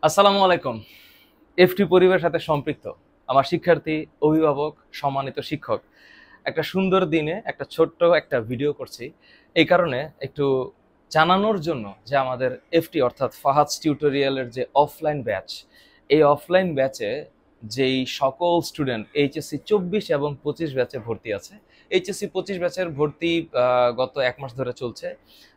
আসসালামু আলাইকুম। এফটি পরিবারের সাথে সম্পৃক্ত আমার শিক্ষার্থী, অভিভাবক, সম্মানিত শিক্ষক, একটা সুন্দর দিনে একটা ছোট্ট একটা ভিডিও করছি। এই কারণে একটু জানানোর জন্য যে আমাদের এফটি অর্থাৎ ফাহাদ টিউটোরিয়ালের যে অফলাইন ব্যাচ, এই অফলাইন ব্যাচে যেই সকল স্টুডেন্ট এইচএসসি 24 এবং 25 ব্যাচে ভর্তি আছে। এইচএসসি 25 ব্যাচের ভর্তি গত 1 মাস ধরে চলছে।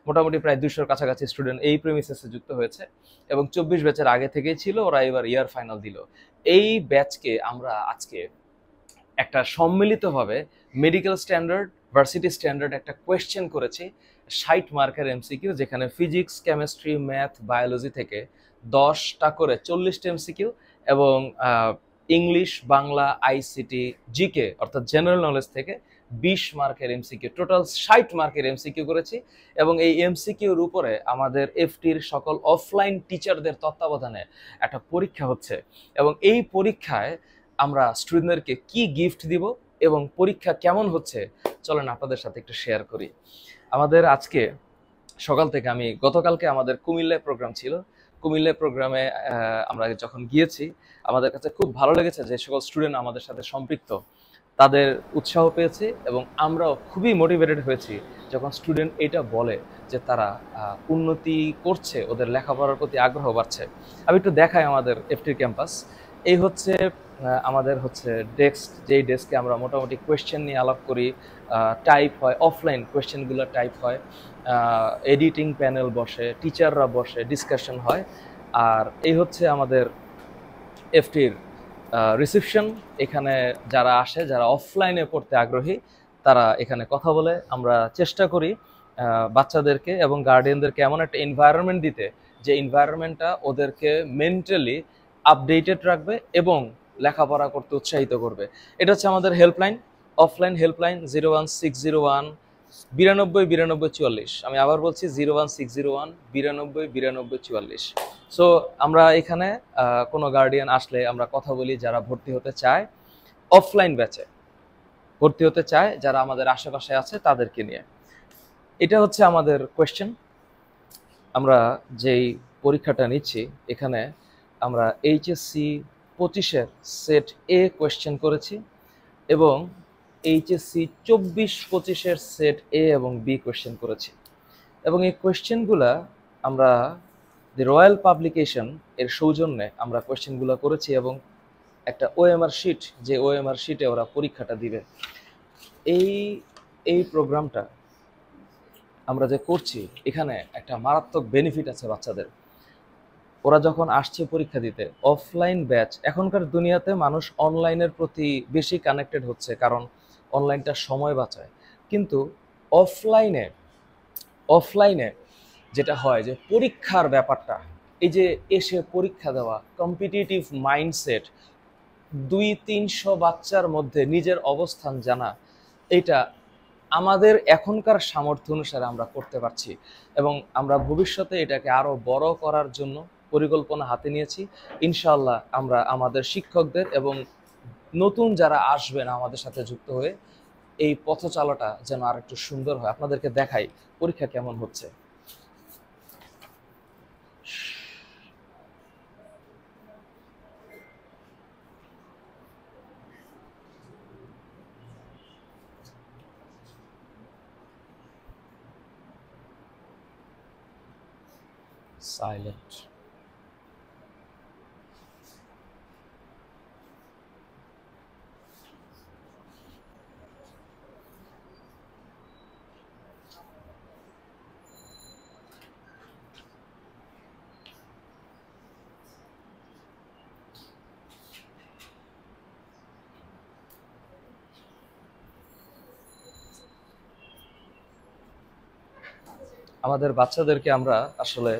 মোটামুটি প্রায় 200-র কাছাকাছি স্টুডেন্ট এই প্রেমিসেসে যুক্ত হয়েছে এবং 24 ব্যাচের আগে থেকেই ছিল, ওরা এবার ইয়ার ফাইনাল দিল। এই ব্যাচকে আমরা আজকে একটা সম্মিলিতভাবে মেডিকেল স্ট্যান্ডার্ড, ভার্সিটি স্ট্যান্ডার্ড একটা কোয়েশ্চেন করেছি, 60 মার্কের এমসিকিউ, যেখানে ফিজিক্স, কেমিস্ট্রি, ম্যাথ, বায়োলজি থেকে 10টা করে 40টা এমসিকিউ এবং ইংলিশ, বাংলা, আইসিটি, জিকে অর্থাৎ জেনারেল নলেজ থেকে 20 মার্কের এমসিকিউ, টোটাল 60 মার্কের এমসিকিউ করেছি। এবং এই এমসিকিউর উপরে আমাদের এফটির সকল অফলাইন টিচারদের তত্ত্বাবধানে একটা পরীক্ষা হচ্ছে এবং এই পরীক্ষায় আমরা স্টুডেন্টদেরকে কি গিফট দিব এবং পরীক্ষা কেমন হচ্ছে চলেন আপনাদের সাথে একটু শেয়ার করি। আমাদের আজকে সকাল থেকে গতকালকে আমাদের কুমিল্লায় প্রোগ্রাম ছিল। কুমিল্লায় প্রোগ্রামে আমরা যখন গিয়েছি, আমাদের কাছে খুব ভালো লেগেছে যে সকল স্টুডেন্ট আমাদের সাথে সম্পৃক্ত, তাদের উৎসাহ পেয়েছি এবং আমরাও খুবই মোটিভেটেড হয়েছি যখন স্টুডেন্ট এটা বলে যে তারা উন্নতি করছে, ওদের লেখাপড়ার প্রতি আগ্রহ বাড়ছে। আমি একটু দেখাই আমাদের এফটির ক্যাম্পাস। এই হচ্ছে আমাদের ডেস্ক, যেই ডেস্কে আমরা মোটামুটি কোয়েশ্চেন নিয়ে আলাপ করি, টাইপ হয়, অফলাইন কোয়েশ্চেনগুলো টাইপ হয়, এডিটিং প্যানেল বসে, টিচাররা বসে, ডিসকাশন হয়। আর এই হচ্ছে আমাদের এফটির রিসেপশন। এখানে যারা আসে, যারা অফলাইনে পড়তে আগ্রহী, তারা এখানে কথা বলে। আমরা চেষ্টা করি বাচ্চাদেরকে এবং গার্ডিয়ানদেরকে এমন একটা এনভায়রনমেন্ট দিতে, যে এনভায়রনমেন্টটা ওদেরকে মেন্টালি আপডেটেড রাখবে এবং লেখাপড়া করতে উৎসাহিত করবে। এটা হচ্ছে আমাদের হেল্পলাইন, অফলাইন হেল্পলাইন 01601 92 92 44। আমি আবার বলছি 01601 92 92 44। সো আমরা এখানে কোনো গার্ডিয়ান আসলে আমরা কথা বলি, যারা ভর্তি হতে চায়, অফলাইন ব্যাচে ভর্তি হতে চায়, যারা আমাদের আশেপাশে আছে তাদেরকে নিয়ে। এটা হচ্ছে আমাদের কোয়েশ্চেন। আমরা যেই পরীক্ষাটা নিচ্ছি, এখানে আমরা এইচএসসি 25-এর সেট এ কোয়েশ্চেন করেছি এবং এইচএসসি 24-25-এর সেট এ এবং বি কোয়েশ্চেন করেছি। এবং এই কোয়েশ্চেনগুলা আমরা দি রয়্যাল পাবলিকেশন এর সৌজন্যে আমরা কোয়েশ্চেনগুলো করেছি এবং একটা ওএমআর শিট, যে ওএমআর শিটে ওরা পরীক্ষাটা দিবে। এই এই প্রোগ্রামটা আমরা যে করছি, এখানে একটা মারাত্মক বেনিফিট আছে বাচ্চাদের। ওরা যখন আসছে পরীক্ষা দিতে, অফলাইন ব্যাচ, এখনকার দুনিয়াতে মানুষ অনলাইনের প্রতি বেশি কানেক্টেড হচ্ছে, কারণ অনলাইনটা সময় বাঁচায়। কিন্তু অফলাইনে অফলাইনে যেটা হয় যে পরীক্ষার ব্যাপারটা, এই যে এসে পরীক্ষা দেওয়া, কম্পিটিটিভ মাইন্ডসেট, 200-300 বাচ্চার মধ্যে নিজের অবস্থান জানা, এটা আমাদের এখনকার সামর্থ্য অনুসারে আমরা করতে পারছি এবং আমরা ভবিষ্যতে এটাকে আরো বড় করার জন্য পরিকল্পনা হাতে নিয়েছি। ইনশাআল্লাহ আমরা আমাদের শিক্ষকদের এবং নতুন যারা আসবেন আমাদের সাথে যুক্ত হয়ে এই পথ চলাটা যেন আর একটু সুন্দর হয়। আপনাদেরকে দেখাই পরীক্ষা কেমন হচ্ছে। সাইলেন্ট। আমাদের বাচ্চাদেরকে আমরা আসলে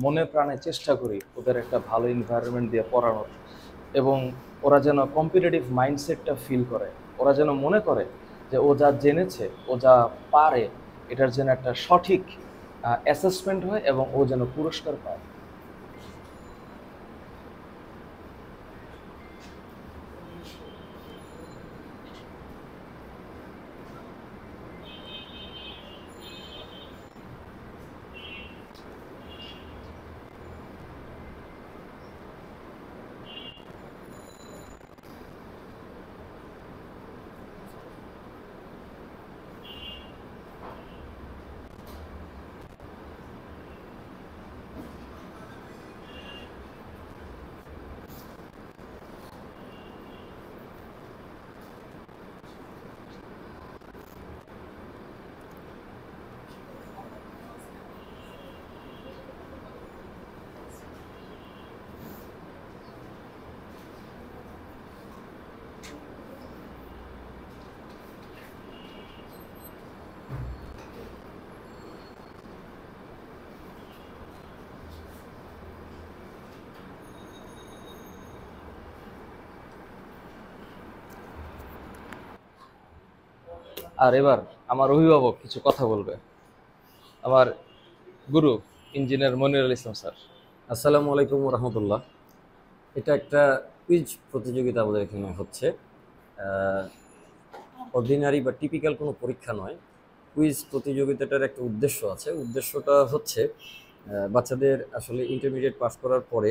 মনে প্রাণে চেষ্টা করি ওদের একটা ভালো এনভায়রনমেন্ট দিয়ে পড়ানোর, এবং ওরা যেন কম্পিটিটিভ মাইন্ডসেটটা ফিল করে, ওরা যেন মনে করে যে ও যা জেনেছে, ও যা পারে, এটার যেন একটা সঠিক অ্যাসেসমেন্ট হয় এবং ও যেন পুরস্কার পায়। আর এবার আমার অভিভাবক কিছু কথা বলবে, আমার গুরু ইঞ্জিনিয়ার মনিরুল ইসলাম স্যার। আসসালামু আলাইকুম রহমতুল্লাহ। এটা একটা কুইজ প্রতিযোগিতা আমাদের এখানে হচ্ছে। অর্ডিনারি বা টিপিক্যাল কোনো পরীক্ষা নয়। কুইজ প্রতিযোগিতাটার একটা উদ্দেশ্য আছে। উদ্দেশ্যটা হচ্ছে বাচ্চাদের আসলে ইন্টারমিডিয়েট পাস করার পরে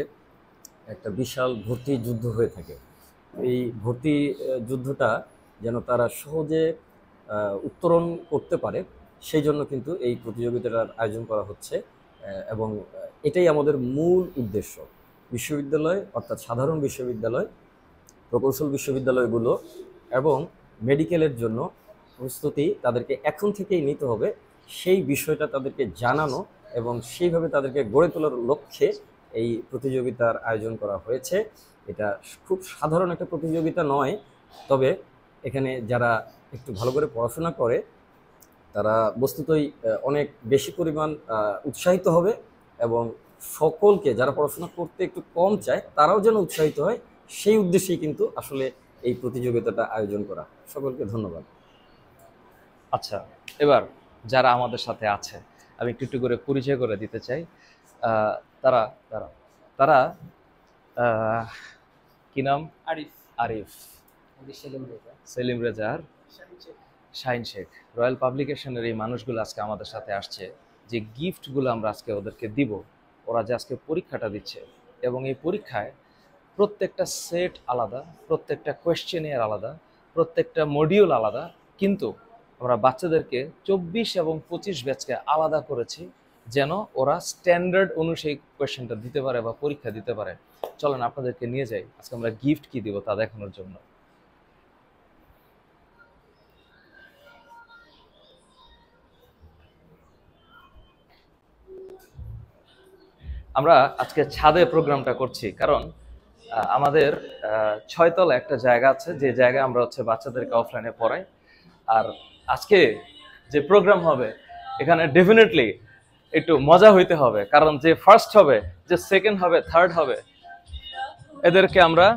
একটা বিশাল ভর্তি যুদ্ধ হয়ে থাকে। এই ভর্তি যুদ্ধটা যেন তারা সহজে উত্তরণ করতে পারে, সেই জন্য কিন্তু এই প্রতিযোগিতাটার আয়োজন করা হচ্ছে। এবং এটাই আমাদের মূল উদ্দেশ্য। বিশ্ববিদ্যালয় অর্থাৎ সাধারণ বিশ্ববিদ্যালয়, প্রকৌশল বিশ্ববিদ্যালয়গুলো এবং মেডিকেলের জন্য প্রস্তুতি তাদেরকে এখন থেকেই নিতে হবে, সেই বিষয়টা তাদেরকে জানানো এবং সেইভাবে তাদেরকে গড়ে তোলার লক্ষ্যে এই প্রতিযোগিতার আয়োজন করা হয়েছে। এটা খুব সাধারণ একটা প্রতিযোগিতা নয়, তবে এখানে যারা একটু ভালো করে পড়াশোনা করে তারা বস্তুতই অনেক বেশি পরিমাণ উৎসাহিত হবে, এবং সকলকে যারা পড়াশোনা করতে একটু কম চায় তারাও যেন উৎসাহিত হয়, সেই উদ্দেশ্যেই কিন্তু আসলে এই প্রতিযোগিতাটা আয়োজন করা। সকলকে ধন্যবাদ। আচ্ছা, এবার যারা আমাদের সাথে আছে আমি একটু একটু করে পরিচয় করে দিতে চাই। আহ, তারা তারা তারা আহ, কি নাম? আরিফ। আরিফ, সেলিম রেজা আর শাহিন শেখ। রয়্যাল পাবলিকেশনের এই মানুষগুলো আজকে আমাদের সাথে আসছে। যে গিফটগুলো আমরা আজকে ওদেরকে দিব, ওরা যে আজকে পরীক্ষাটা দিচ্ছে, এবং এই পরীক্ষায় প্রত্যেকটা সেট আলাদা, প্রত্যেকটা কোয়েশ্চেনিয়ার আলাদা, প্রত্যেকটা মডিউল আলাদা, কিন্তু আমরা বাচ্চাদেরকে 24 এবং 25 ব্যাচকে আলাদা করেছি যেন ওরা স্ট্যান্ডার্ড অনুযায়ী কোয়েশ্চেনটা দিতে পারে বা পরীক্ষা দিতে পারে। চলেন আপনাদেরকে নিয়ে যাই, আজকে আমরা গিফট কি দিব তা দেখানোর জন্য। আমরা আজকে ছাদে প্রোগ্রামটা করছি, কারণ আমাদের 6 তলা একটা জায়গা আছে, যে জায়গায় আমরা হচ্ছে বাচ্চাদেরকে অফলাইনে পড়াই। আর আজকে যে প্রোগ্রাম হবে এখানে ডেফিনেটলি একটু মজা হইতে হবে, কারণ যে ফার্স্ট হবে, যে সেকেন্ড হবে, থার্ড হবে, এদেরকে আমরা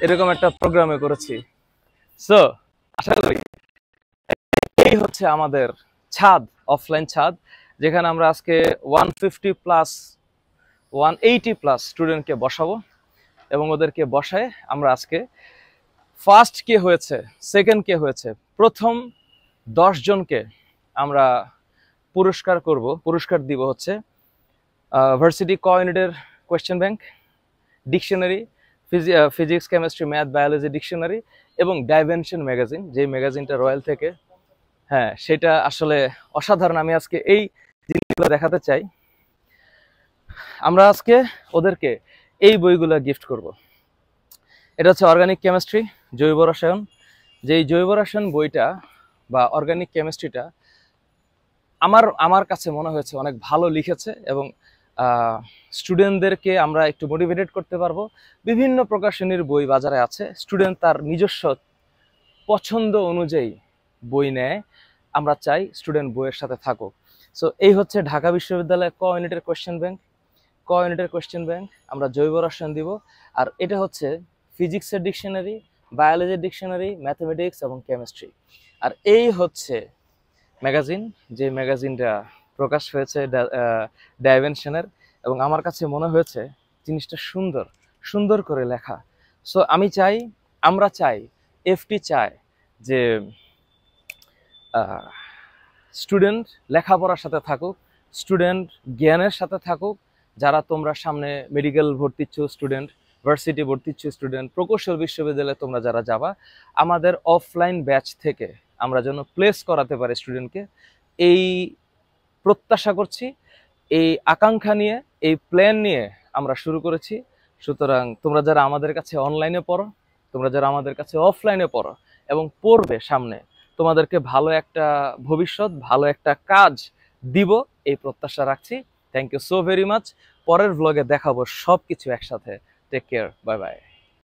এরকম একটা প্রোগ্রামে করেছি। সো আশা করি এই হচ্ছে আমাদের ছাদ, অফলাইন ছাদ, যেখানে আমরা আজকে 150+ 180+ স্টুডেন্টকে বসাবো, এবং ওদেরকে বসায় আমরা আজকে ফার্স্ট কে হয়েছে, সেকেন্ড কে হয়েছে, প্রথম 10 জনকে আমরা পুরস্কার দিব হচ্ছে ভার্সিটি ক-ইউনিটের question bank, dictionary, physics, chemistry, math, biology dictionary, এবং ডাইমেনশন ম্যাগাজিন, যে ম্যাগাজিনটা রয়্যাল থেকে। হ্যাঁ, সেটা আসলে অসাধারণ। আমি আজকে এই জিনিসগুলো দেখাতে চাই। আমরা আজকে ওদেরকে এই বইগুলো গিফট করব। এটা হচ্ছে অর্গানিক কেমিস্ট্রি, জৈব রসায়ন। যেই জৈব রসায়ন বইটা বা অর্গানিক কেমিস্ট্রিটা আমার কাছে মনে হয়েছে অনেক ভালো লিখেছে, এবং স্টুডেন্টদেরকে আমরা একটু মোটিভেটেড করতে পারবো। বিভিন্ন প্রকাশনীর বই বাজারে আছে, স্টুডেন্ট তার নিজস্ব পছন্দ অনুযায়ী বই নেয়। আমরা চাই স্টুডেন্ট বইয়ের সাথে থাকুক। সো এই হচ্ছে ঢাকা বিশ্ববিদ্যালয়ের ক-ইউনিটের কোয়েশ্চেন ব্যাংক। আমরা জৈব রসায়ন দিব। আর এটা হচ্ছে ফিজিক্সের ডিকশনারি, বায়োলজির ডিকশনারি, ম্যাথমেটিক্স এবং কেমিস্ট্রি। আর এই হচ্ছে ম্যাগাজিন, যে ম্যাগাজিনটা প্রকাশ হয়েছে ডাইমেনশনের, এবং আমার কাছে মনে হয়েছে জিনিসটা সুন্দর করে লেখা। সো আমরা চাই, এফটি চায় যে স্টুডেন্ট লেখাপড়ার সাথে থাকুক, স্টুডেন্ট জ্ঞানের সাথে থাকুক। যারা তোমরা সামনে মেডিকেল ভর্তিচ্ছ স্টুডেন্ট, ভার্সিটি ভর্তিচ্ছ স্টুডেন্ট, প্রকৌশল বিশ্ববিদ্যালয়ে তোমরা যারা যাবা, আমাদের অফলাইন ব্যাচ থেকে আমরা যেন প্লেস করাতে পারি স্টুডেন্টকে, এই প্রত্যাশা করছি, এই আকাঙ্ক্ষা নিয়ে, এই প্ল্যান নিয়ে আমরা শুরু করেছি। সুতরাং তোমরা যারা আমাদের কাছে অনলাইনে পড়ো, তোমরা যারা আমাদের কাছে অফলাইনে পড়ো এবং পড়বে সামনে, তোমাদেরকে ভালো একটা ভবিষ্যৎ, ভালো একটা কাজ দিব, এই প্রত্যাশা রাখছি। Thank you so very much. পরের ভ্লগে দেখাবো সবকিছু একসাথে। Take care, bye by.